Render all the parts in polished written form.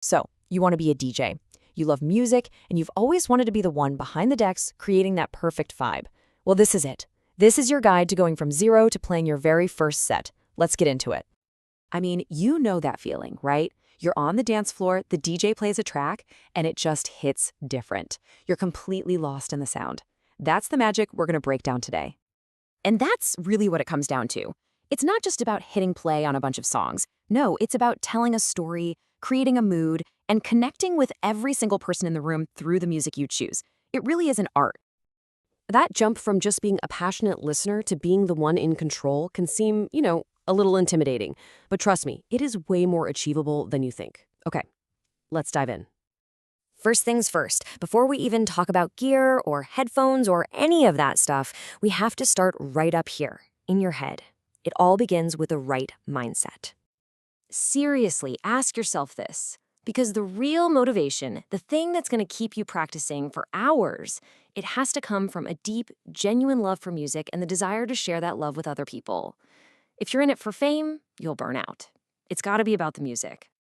So, you want to be a DJ. You love music, and you've always wanted to be the one behind the decks creating that perfect vibe. Well, this is it. This is your guide to going from zero to playing your very first set. Let's get into it. I mean, you know that feeling, right? You're on the dance floor, the DJ plays a track, and it just hits different. You're completely lost in the sound. That's the magic we're going to break down today. And that's really what it comes down to. It's not just about hitting play on a bunch of songs. No, it's about telling a story, creating a mood, and connecting with every single person in the room through the music you choose. It really is an art. That jump from just being a passionate listener to being the one in control can seem, a little intimidating. But trust me, it is way more achievable than you think. Okay, let's dive in. First things first, before we even talk about gear or headphones or any of that stuff, we have to start right up here, in your head. It all begins with the right mindset. Seriously, ask yourself this, because the real motivation, the thing that's going to keep you practicing for hours, it has to come from a deep, genuine love for music and the desire to share that love with other people. If you're in it for fame, you'll burn out. It's got to be about the music.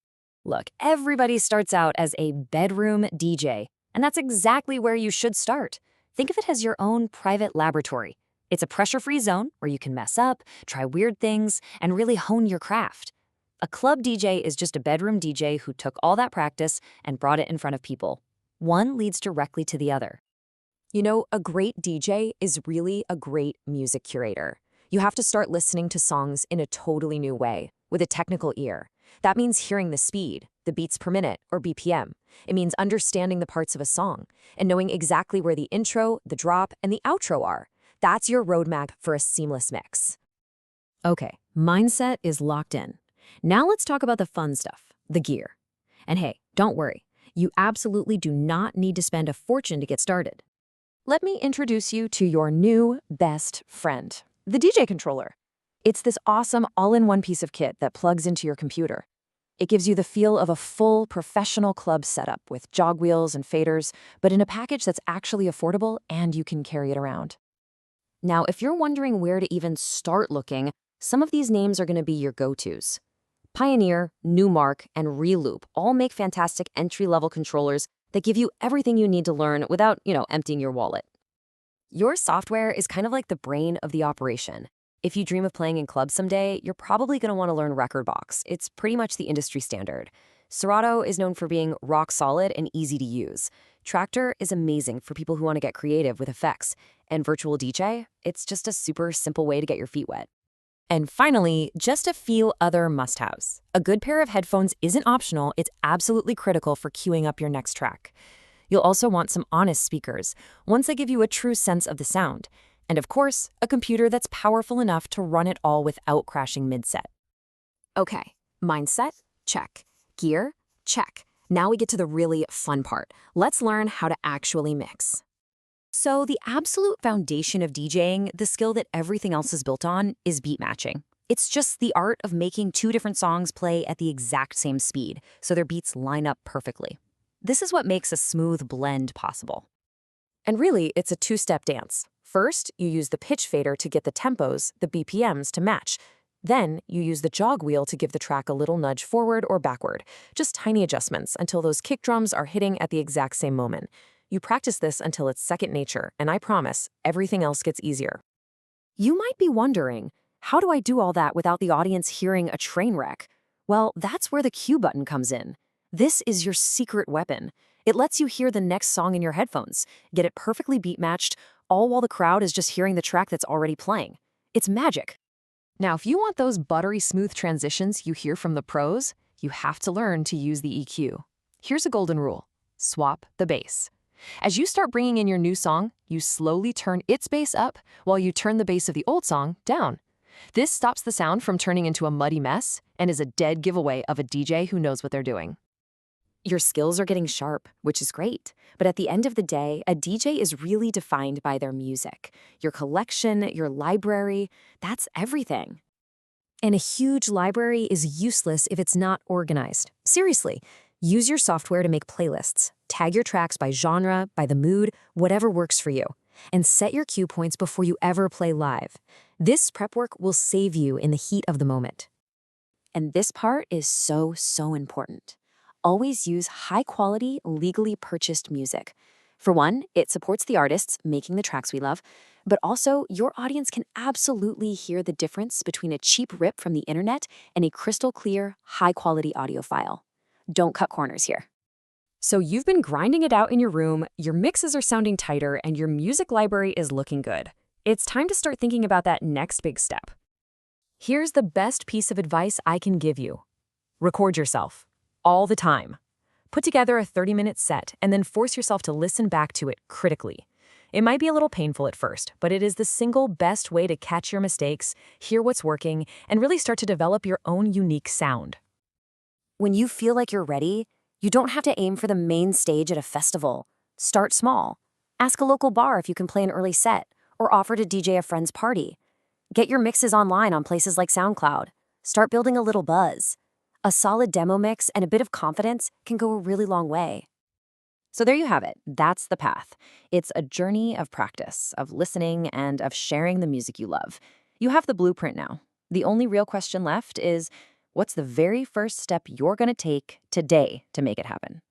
Look, everybody starts out as a bedroom DJ, and that's exactly where you should start. Think of it as your own private laboratory. It's a pressure-free zone where you can mess up, try weird things, and really hone your craft. A club DJ is just a bedroom DJ who took all that practice and brought it in front of people. One leads directly to the other. You know, a great DJ is really a great music curator. You have to start listening to songs in a totally new way, with a technical ear. That means hearing the speed, the beats per minute, or BPM. It means understanding the parts of a song and knowing exactly where the intro, the drop, and the outro are. That's your roadmap for a seamless mix. Okay, mindset is locked in. Now let's talk about the fun stuff, the gear. And hey, don't worry, you absolutely do not need to spend a fortune to get started. Let me introduce you to your new best friend, the DJ controller. It's this awesome all-in-one piece of kit that plugs into your computer. It gives you the feel of a full professional club setup with jog wheels and faders, but in a package that's actually affordable and you can carry it around. Now, if you're wondering where to even start looking, some of these names are going to be your go-tos. Pioneer, Newmark, and Reloop all make fantastic entry-level controllers that give you everything you need to learn without, emptying your wallet. Your software is kind of like the brain of the operation. If you dream of playing in clubs someday, you're probably going to want to learn Rekordbox. It's pretty much the industry standard. Serato is known for being rock solid and easy to use. Traktor is amazing for people who want to get creative with effects. And Virtual DJ, it's just a super simple way to get your feet wet. And finally, just a few other must-haves. A good pair of headphones isn't optional, it's absolutely critical for queuing up your next track. You'll also want some honest speakers, ones that give you a true sense of the sound. And of course, a computer that's powerful enough to run it all without crashing mid-set. Okay, mindset, check. Gear, check. Now we get to the really fun part. Let's learn how to actually mix. So the absolute foundation of DJing, the skill that everything else is built on, is beat matching. It's just the art of making two different songs play at the exact same speed, so their beats line up perfectly. This is what makes a smooth blend possible. And really, it's a two-step dance. First, you use the pitch fader to get the tempos, the BPMs, to match. Then, you use the jog wheel to give the track a little nudge forward or backward, just tiny adjustments until those kick drums are hitting at the exact same moment. You practice this until it's second nature, and I promise, everything else gets easier. You might be wondering, how do I do all that without the audience hearing a train wreck? Well, that's where the cue button comes in. This is your secret weapon. It lets you hear the next song in your headphones, get it perfectly beat matched, all while the crowd is just hearing the track that's already playing. It's magic. Now, if you want those buttery smooth transitions you hear from the pros, you have to learn to use the EQ. Here's a golden rule. Swap the bass. As you start bringing in your new song, you slowly turn its bass up while you turn the bass of the old song down. This stops the sound from turning into a muddy mess and is a dead giveaway of a DJ who knows what they're doing. Your skills are getting sharp, which is great. But at the end of the day, a DJ is really defined by their music. Your collection, your library, that's everything. And a huge library is useless if it's not organized. Seriously, use your software to make playlists. Tag your tracks by genre, by the mood, whatever works for you. And set your cue points before you ever play live. This prep work will save you in the heat of the moment. And this part is so important. Always use high-quality, legally purchased music. For one, it supports the artists making the tracks we love, but also your audience can absolutely hear the difference between a cheap rip from the internet and a crystal clear, high-quality audio file. Don't cut corners here. So you've been grinding it out in your room, your mixes are sounding tighter, and your music library is looking good. It's time to start thinking about that next big step. Here's the best piece of advice I can give you. Record yourself. All the time. Put together a 30-minute set and then force yourself to listen back to it critically. It might be a little painful at first, but it is the single best way to catch your mistakes, hear what's working, and really start to develop your own unique sound. When you feel like you're ready, you don't have to aim for the main stage at a festival. Start small. Ask a local bar if you can play an early set, or offer to DJ a friend's party. Get your mixes online on places like SoundCloud. Start building a little buzz. A solid demo mix and a bit of confidence can go a really long way. So there you have it. That's the path. It's a journey of practice, of listening, and of sharing the music you love. You have the blueprint now. The only real question left is, what's the very first step you're going to take today to make it happen?